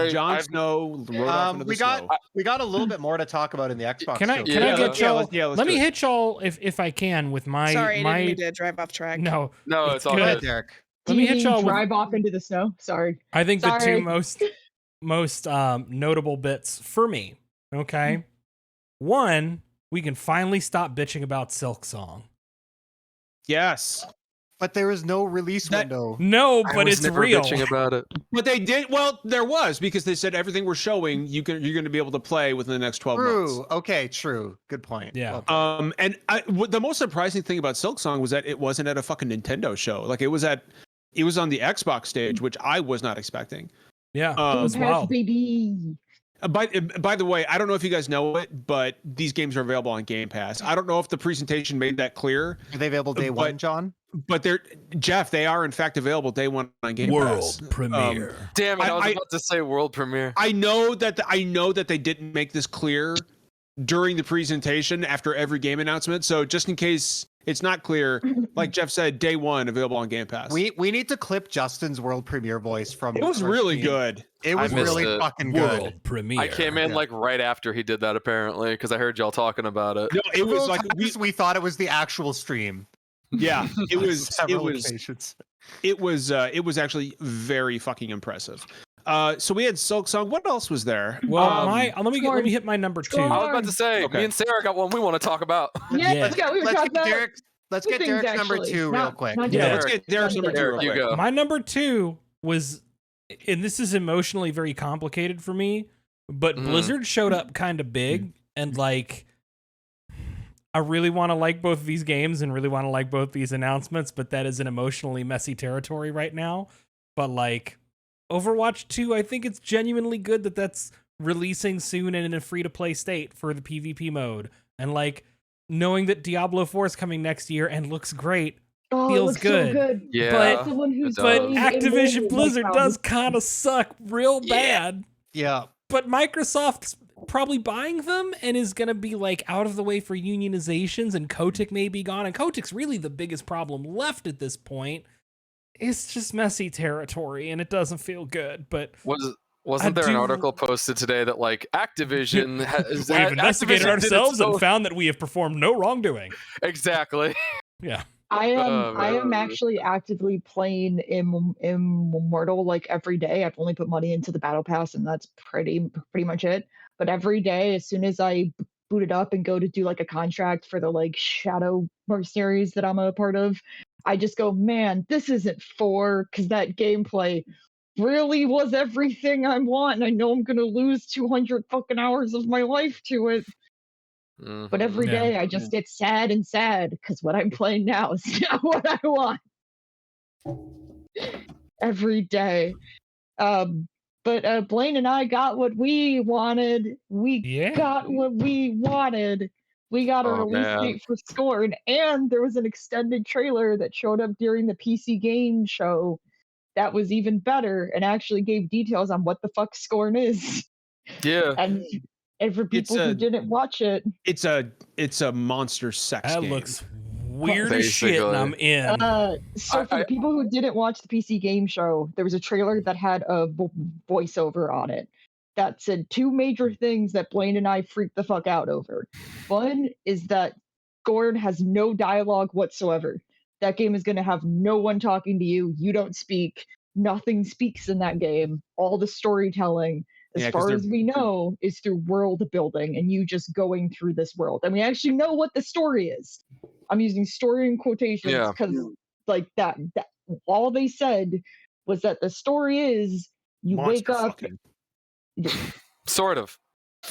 Jon Snow rode off into the snow. We got a little bit more to talk about in the Xbox. Can I Yeah, get y'all? let's Let do me it. hit y'all if I can with my Sorry, I my. didn't mean to drive off track. No, it's all Go ahead, good. Derek. Let me hit y'all with. drive off into the snow. Sorry. I think the two Sorry. most notable bits for me. Okay, one, we can finally stop bitching about Silk Song. Yes. But there is no release window. No, I but was it's never real. bitching about it. But they did. Well, there was, because they said everything we're showing you're going to be able to play within the next 12 months. True. Okay, true. Good point. Yeah. Well, And the most surprising thing about Silksong was that it wasn't at a fucking Nintendo show. Like it was on the Xbox stage, which I was not expecting. Yeah, Game that's Pass, wild. baby. By the way, I don't know if you guys know it, but these games are available on Game Pass. I don't know if the presentation made that clear, are they available day one, John? but they are in fact available day one on Game Pass. World premiere. Damn it! I was I- about to say world premiere. I know that they didn't make this clear during the presentation after every game announcement. So just in case it's not clear, like Jeff said, day one available on Game Pass. We need to clip Justin's world premiere voice from. It was our really stream. good. It was missed really it. fucking good. World premiere. I came in Yeah. like right after he did that, apparently, because I heard y'all talking about it. No, it was Several like times we thought it was the actual stream. yeah, it was Several occasions. it was actually very fucking impressive. So we had Silksong. What else was there? Well, let me hit my number two. Oh, I was about to say, Okay. me and Sarah got one we want to talk about. Yeah, Yeah. we were Let's talking get about Derek. Let's two get things, Derek's number actually. two real quick. Not Yeah. Let's get Derek's number two. Derek, Real you quick. go. My number two was, and this is emotionally very complicated for me, but Blizzard showed up kind of big, and like, I really want to like both of these games and really want to like both these announcements, but that is an emotionally messy territory right now. But like, Overwatch 2, I think it's genuinely good that that's releasing soon and in a free-to-play state for the PvP mode. And like, knowing that Diablo 4 is coming next year and looks great, it feels looks good. So good. Yeah, But- Someone who's it but does. playing Activision Immortal Blizzard right does now. kind of suck real bad. Yeah. But Microsoft's probably buying them and is going to be like out of the way for unionizations, and Kotick may be gone. And Kotick's really the biggest problem left at this point. It's just messy territory and it doesn't feel good. But Wasn't there an do- article posted today that like Activision has we've investigated Activision did ourselves its and own- found that we have performed no wrongdoing. exactly. Yeah. I am Oh, I am man. actually actively playing Immortal like every day. I've only put money into the battle pass, and that's pretty much it. But every day, as soon as I boot it up and go to do like a contract for the like Shadow Mercenaries that I'm a part of, I just go, man, this isn't 4, because that gameplay really was everything I want, and I know I'm gonna lose 200 fucking hours of my life to it. But every Yeah. day I just get sad and sad because what I'm playing now is not what I want. Every day. But Blaine and I got what we wanted. We Yeah. got what we wanted. We got a Oh, release man. date for Scorn, and there was an extended trailer that showed up during the PC game show that was even better and actually gave details on what the fuck Scorn is. Yeah. And for people who didn't watch it, It's a monster sex That game. looks weird as shit, and I'm in. so for the people who didn't watch the PC game show, there was a trailer that had a voiceover on it that said 2 major things that Blaine and I freaked the fuck out over. One is that Scorn has no dialogue whatsoever. That game is going to have no one talking to you. You don't speak. Nothing speaks in that game. All the storytelling, as Yeah, 'cause far they're- as we know, is through world building and you just going through this world. And we actually know what the story is. I'm using story in quotations Yeah. because like that all they said was that the story is you wake Monster up fucking. Sort of.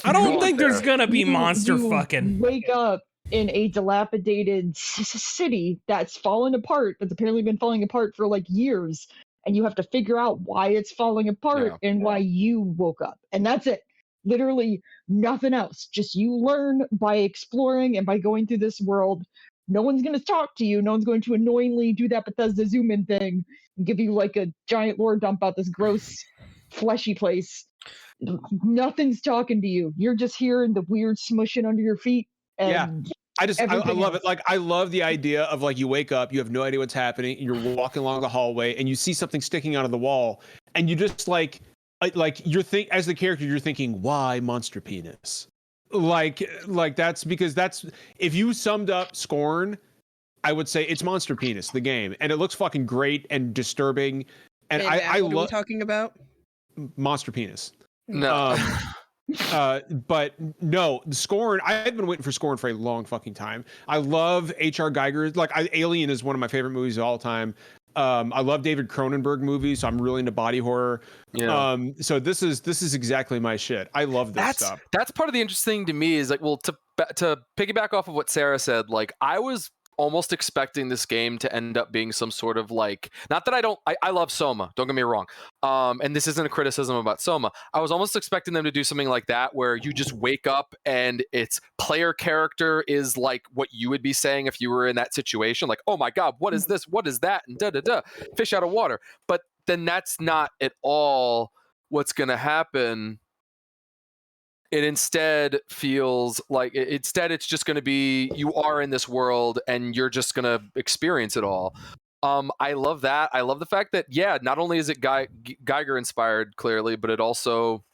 I don't you- think there's gonna be monster you fucking. wake up in a dilapidated city that's fallen apart, that's apparently been falling apart for like years, and you have to figure out why it's falling apart and why you woke up. And that's it. Literally nothing else. Just you learn by exploring and by going through this world. No one's going to talk to you. No one's going to annoyingly do that Bethesda zoom in thing and give you like a giant lore dump about this gross, fleshy place. Nothing's talking to you. You're just hearing the weird smushing under your feet. And I everything love else. it. Like I love the idea of like you wake up, you have no idea what's happening, and you're walking along the hallway and you see something sticking out of the wall, and you just like like as the character, you're thinking, why monster penis? Like that's because that's, if you summed up Scorn, I would say it's monster penis, the game, and it looks fucking great and disturbing. And Hey, Matt, I what are we love talking about? monster penis. No. But no, the Scorn, I've been waiting for Scorn for a long fucking time. I love H.R. Geiger. Like, Alien is one of my favorite movies of all time. I love David Cronenberg movies, so I'm really into body horror. Yeah. So this is exactly my shit. I love this stuff. That's part of the interesting to me is like, well, to piggyback off of what Sarah said, like I was almost expecting this game to end up being some sort of like, not that I love Soma, don't get me wrong, and this isn't a criticism about Soma. I was almost expecting them to do something like that where you just wake up and its player character is like what you would be saying if you were in that situation, like, oh my god, what is this, what is that, and fish out of water. But then that's not at all what's gonna happen. It instead feels like it's just going to be, you are in this world and you're just going to experience it all. I love that. I love the fact that, yeah, not only is it Geiger inspired clearly, but it also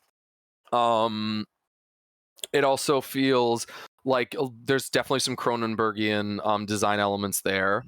feels like there's definitely some Cronenbergian design elements there.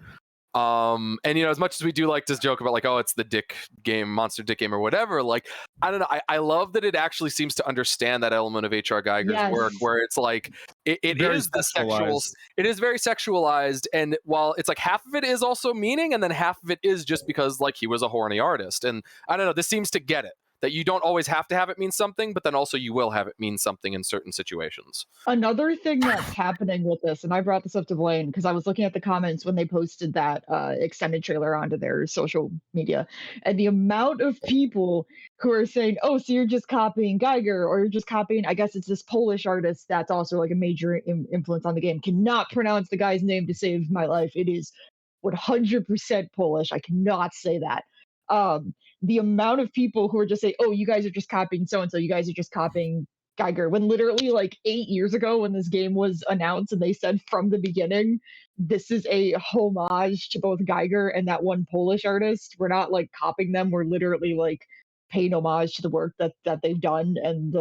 And as much as we do like to joke about like, oh, it's the dick game, monster dick game or whatever, like, I don't know, I love that it actually seems to understand that element of H.R. Geiger's work, where it's like it is the sexual, it is very sexualized, and while it's like half of it is also meaning, and then half of it is just because like he was a horny artist. And I don't know, this seems to get it, that you don't always have to have it mean something, but then also you will have it mean something in certain situations. Another thing that's happening with this, and I brought this up to Blaine because I was looking at the comments when they posted that extended trailer onto their social media, and the amount of people who are saying, oh, so you're just copying Geiger, or you're just copying, I guess it's this Polish artist that's also like a major influence on the game. Cannot pronounce the guy's name to save my life. It is 100% Polish. I cannot say that. The amount of people who are just saying, oh, you guys are just copying so-and-so, you guys are just copying Geiger, when literally like 8 years ago when this game was announced and they said from the beginning, this is a homage to both Geiger and that one Polish artist. We're not like copying them. We're literally like paying homage to the work that they've done and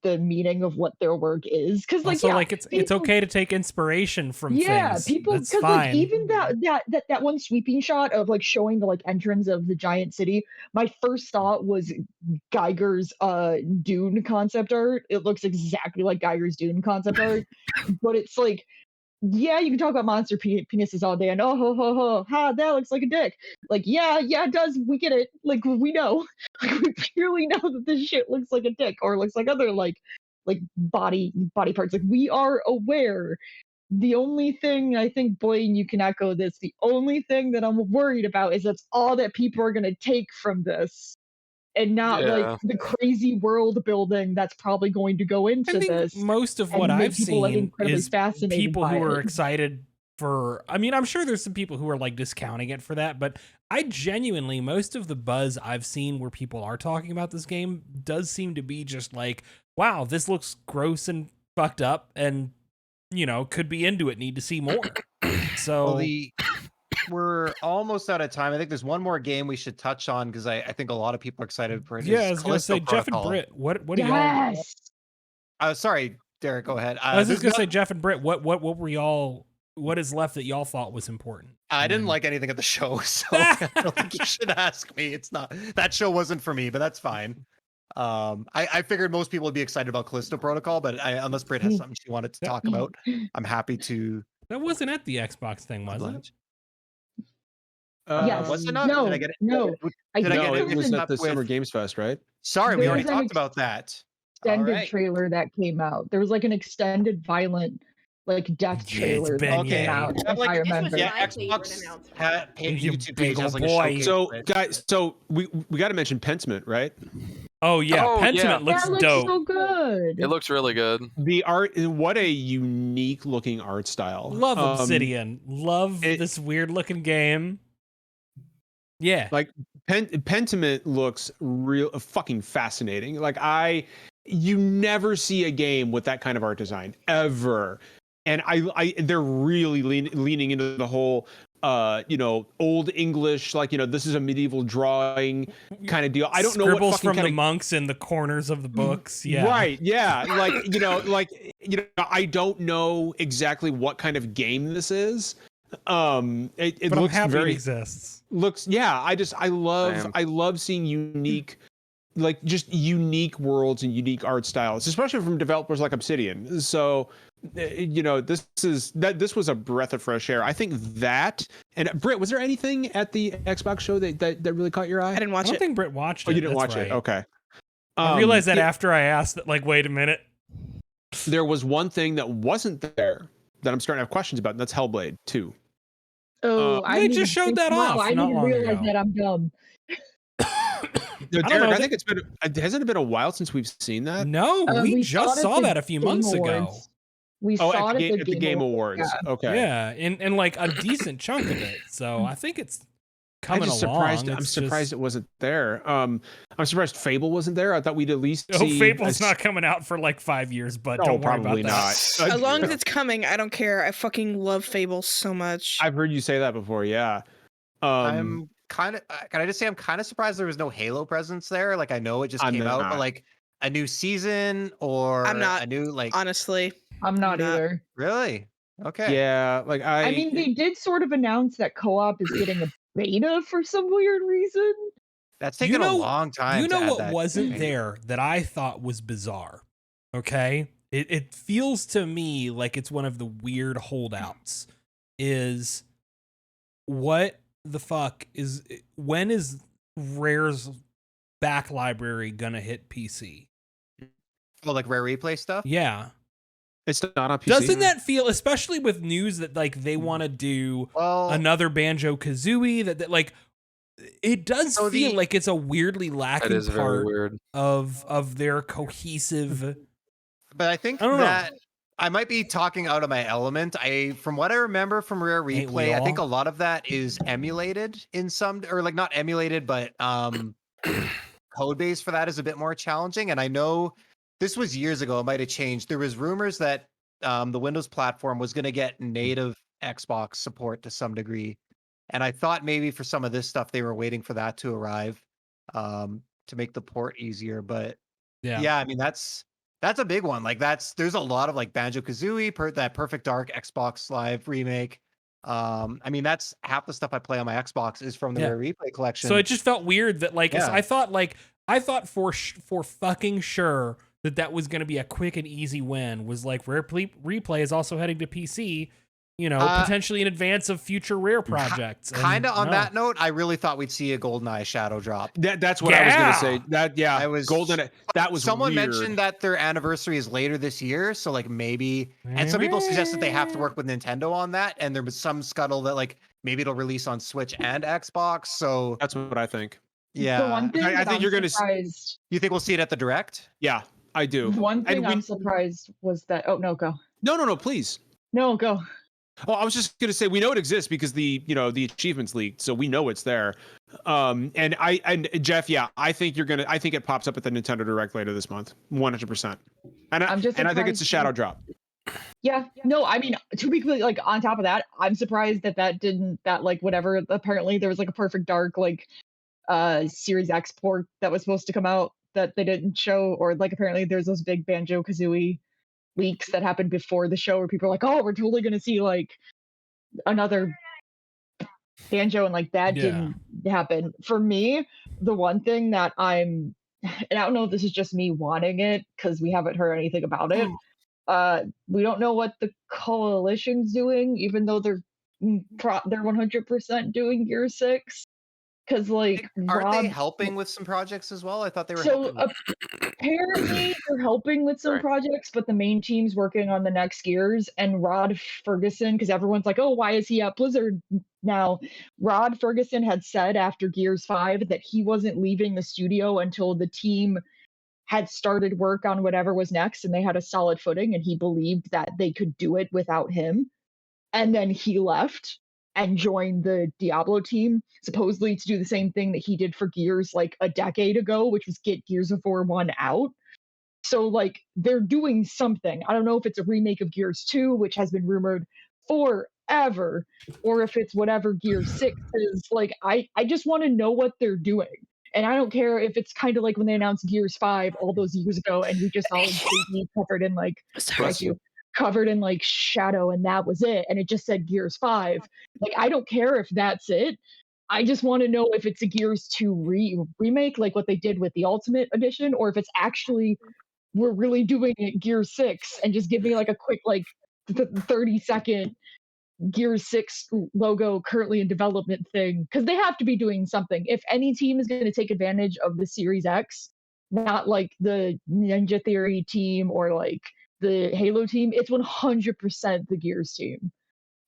the meaning of what their work is. Because like, also, yeah, like it's okay to take inspiration from things. People, that's because fine. like even that one sweeping shot of like showing the like entrance of the giant city, my first thought was Geiger's Dune concept art. It looks exactly like Geiger's Dune concept art, but it's like, yeah, you can talk about monster penises all day and oh ho ho ho ha, that looks like a dick. Like yeah it does, we get it, like we know, like we purely know that this shit looks like a dick or looks like other like body parts. Like we are aware. The only thing, I think, Blaine, you can echo this, the only thing that I'm worried about is that's all that people are going to take from this and not like the crazy world building that's probably going to go into this. Most of what I've seen is people who are it. excited for, I mean, I'm sure there's some people who are like discounting it for that, but I genuinely, most of the buzz I've seen where people are talking about this game does seem to be just like, wow, this looks gross and fucked up and, could be into it, need to see more. So we're almost out of time. I think there's one more game we should touch on because I think a lot of people are excited for it. Yeah, I was going to say, Jeff and Britt, what do y'all... sorry, Derek, go ahead. I was just going to say, Jeff and Britt, what were y'all... What is left that y'all thought was important? I didn't like anything at the show, so I don't think you should ask me. It's not, that show wasn't for me, but that's fine. I figured most people would be excited about Callisto Protocol, but unless Britt has something she wanted to talk about, I'm happy to. That wasn't at the Xbox thing, was it? Yes. Was it not? No, did I get it? no. Did I get it was at the Summer Games Fest, right? Sorry, we already talked about that. Extended trailer that came out. There was like an extended violent like death trailer that came out. If I remember. Yeah, Xbox had paid YouTube page as like a showcase. So guys, we got to mention Pentiment, right? Oh yeah, Pentiment looks dope. So good. It looks really good. The art, what a unique looking art style. Love Obsidian. Love this weird looking game. Yeah, like Pentiment looks real fucking fascinating. Like you never see a game with that kind of art design ever. And they're really leaning into the whole old English, like, this is a medieval drawing kind of deal. I don't know what Scribbles fucking from kind the of monks in the corners of the books. Yeah. right, yeah, I don't know exactly what kind of game this is. It But I'm looks happy very it exists. I love Same. seeing unique, like just unique worlds and unique art styles, especially from developers like Obsidian. So this was a breath of fresh air. I think that. And Britt, was there anything at the Xbox show that really caught your eye? I didn't I watch don't it. think Britt watched it. Oh, you didn't That's watch right. it. Okay. I realized that yeah, after I asked that, like, wait a minute. there was one thing that wasn't there that I'm starting to have questions about, and that's Hellblade 2. Oh, I They need just to showed think- that wow, off I not didn't long realize ago. that I'm dumb. don't Derek, know, I think it's been. Hasn't it been a while since we've seen that? No, we just it saw at the that a few Game months ago. Awards. We Oh, saw it at the Game Awards. Yeah. Okay. Yeah, and like a decent chunk of it. So I think it's coming along. I'm surprised it wasn't there. I'm surprised Fable wasn't there. I thought we'd at least Oh, see. Fable's not coming out for like 5 years, but No, don't worry probably about that. not. As long as it's coming, I don't care. I fucking love Fable so much. I've heard you say that before. Yeah. I'm kind of. Can I just say I'm kind of surprised there was no Halo presence there? Like I know it just I'm came out, not. but like a new season or I'm not, a new like. honestly. I'm not Not. either. Really? Okay. Yeah. Like I mean, they did sort of announce that co-op is getting a beta for some weird reason. That's taken a long time. You know to add what that wasn't change. there that I thought was bizarre? Okay, it feels to me like it's one of the weird holdouts. Is what the fuck is when is Rare's back library gonna hit PC? Oh, like rare replay stuff. Yeah. It's not on PC. Doesn't that feel, especially with news that like they want to do Well, another Banjo Kazooie, that like it does So feel the- like it's a weirdly That lacking is very part weird. of their cohesive. but I think I don't know. that I might be talking out of my element. From what I remember from Rare Ain't we Replay, I think a all? lot of that is emulated in some, or like not emulated, but code base for that is a bit more challenging. And I know this was years ago. It might have changed. There was rumors that the Windows platform was going to get native Xbox support to some degree, and I thought maybe for some of this stuff they were waiting for that to arrive to make the port easier. But yeah, I mean that's a big one. Like there's a lot of like Banjo Kazooie, that Perfect Dark Xbox Live remake. I mean that's half the stuff I play on my Xbox is from the Yeah. Rare Replay collection. So it just felt weird that like Yeah. I thought for fucking sure that was going to be a quick and easy win. Was like Rare Replay is also heading to PC, potentially in advance of future Rare projects. And Kind of on no. that note, I really thought we'd see a GoldenEye Shadow drop. That's what I was gonna say. That I was Golden. That was someone weird. mentioned that their anniversary is later this year, so like maybe. And some people suggested they have to work with Nintendo on that, and there was some scuttle that like maybe it'll release on Switch and Xbox. So That's what I think. yeah, The one thing I that think I'm you're gonna surprised. you think we'll see it at the Direct? Yeah, I do. One thing And I'm surprised was that. Oh no, go. No, please. No, go. Oh, I was just gonna say we know it exists because the achievements leaked, so we know it's there. And Jeff, yeah, I think it pops up at the Nintendo Direct later this month, 100%. And I think it's a surprised shadow that- drop. Yeah, no, I mean, to be completely like on top of that, I'm surprised that like whatever. Apparently, there was like a Perfect Dark like Series X port that was supposed to come out that they didn't show, or like apparently there's those big Banjo Kazooie leaks that happened before the show where people are like, oh, we're totally gonna see like another Banjo, and like that didn't happen. For me, the one thing that and I don't know if this is just me wanting it because we haven't heard anything about it. We don't know what the coalition's doing, even though they're 100% doing Gear 6. Because like Aren't they Rob, helping with some projects as well? I thought they were so helping. apparently they're helping with some Sorry. projects, but the main team's working on the next Gears. And Rod Ferguson, because everyone's like, oh, why is he at Blizzard now? Rod Ferguson had said after Gears 5 that he wasn't leaving the studio until the team had started work on whatever was next and they had a solid footing, and he believed that they could do it without him. And then he left and joined the Diablo team, supposedly to do the same thing that he did for Gears like a decade ago, which was get Gears of War 1 out. So like they're doing something. I don't know if it's a remake of Gears 2, which has been rumored for ever, or if it's whatever Gear 6 is. Like, I just want to know what they're doing. And I don't care if it's kind of like when they announced Gears 5 all those years ago and we just saw like baby covered in like bless you, covered in like shadow and that was it. And it just said Gears 5. Like, I don't care if that's it. I just want to know if it's a Gears 2 remake, like what they did with the Ultimate Edition, or if it's actually we're really doing it Gear 6 and just give me like a quick like 30-second Gear 6 logo currently in development thing, because they have to be doing something. If any team is going to take advantage of the Series X, not like the Ninja Theory team or like the Halo team, it's 100% the Gears team.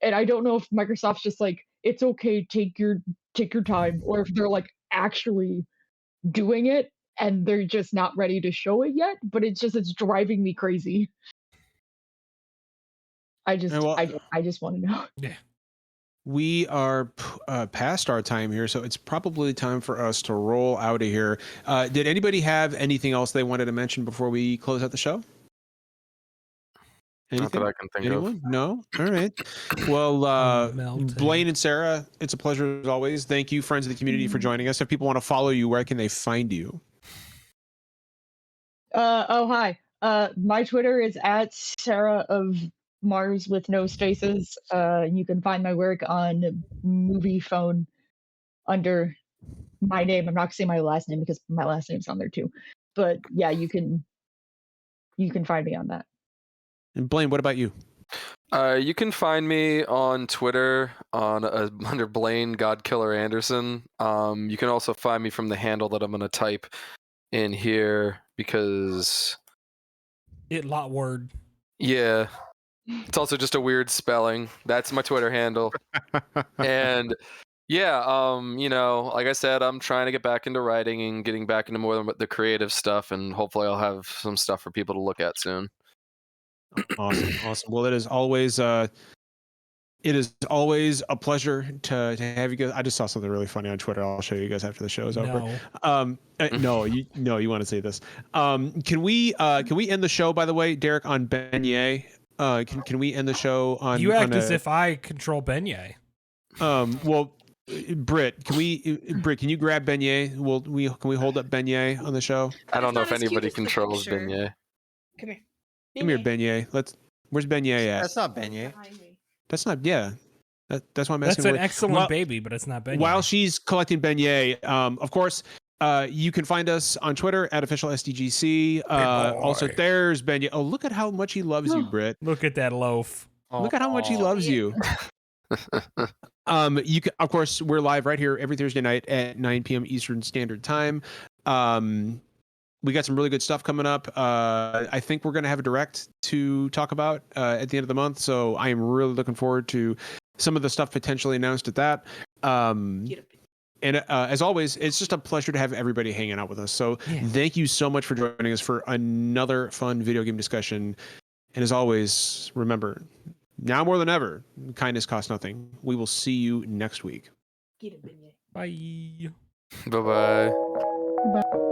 And I don't know if Microsoft's just like, it's okay, take your time, or if they're like actually doing it and they're just not ready to show it yet. But it's driving me crazy. I just want to know. Yeah. We are past our time here, so it's probably time for us to roll out of here. Did anybody have anything else they wanted to mention before we close out the show? Anything? Not that I can think Anyone? of. No? All right. Well, Melting. Blaine and Sarah, it's a pleasure as always. Thank you, friends of the community, for joining us. If people want to follow you, where can they find you? Hi. My Twitter is at Sarah of Mars with no spaces. You can find my work on Movie Phone under my name. I'm not gonna say my last name because my last name's on there too. But yeah, you can find me on that. And Blaine, what about you? You can find me on Twitter on under Blaine Godkiller Anderson. You can also find me from the handle that I'm going to type in here because Lot word. yeah, it's also just a weird spelling. That's my Twitter handle. And yeah, you know, like I said, I'm trying to get back into writing and getting back into more of the creative stuff, and hopefully I'll have some stuff for people to look at soon. Awesome. Well, it is always a pleasure to have you guys. I just saw something really funny on Twitter. I'll show you guys after the show is over. No. You want to say this. Can we end the show, by the way, Derek, on beignet? Can we end the show on You act as if I control beignet. Well, Britt, can you grab beignet? Can we hold up beignet on the show? I don't know It's if not as cute anybody as the controls picture. beignet. Come here. Come here, beignet. Where's beignet at? That's not beignet. Behind me. That's not. Yeah. That's why I'm asking. That's an where- excellent Well, baby, but it's not beignet. While she's collecting beignet, of course, you can find us on Twitter at official SDGC. Also, boy. there's beignet. Oh, look at how much he loves you, Britt. Look at that loaf. Look at how much he loves you. You can, of course, we're live right here every Thursday night at 9 p.m. Eastern Standard Time. We got some really good stuff coming up. I think we're going to have a direct to talk about at the end of the month. So I am really looking forward to some of the stuff potentially announced at that. And as always, it's just a pleasure to have everybody hanging out with us. So thank you so much for joining us for another fun video game discussion. And as always, remember, now more than ever, kindness costs nothing. We will see you next week. Bye. Bye-bye. Bye.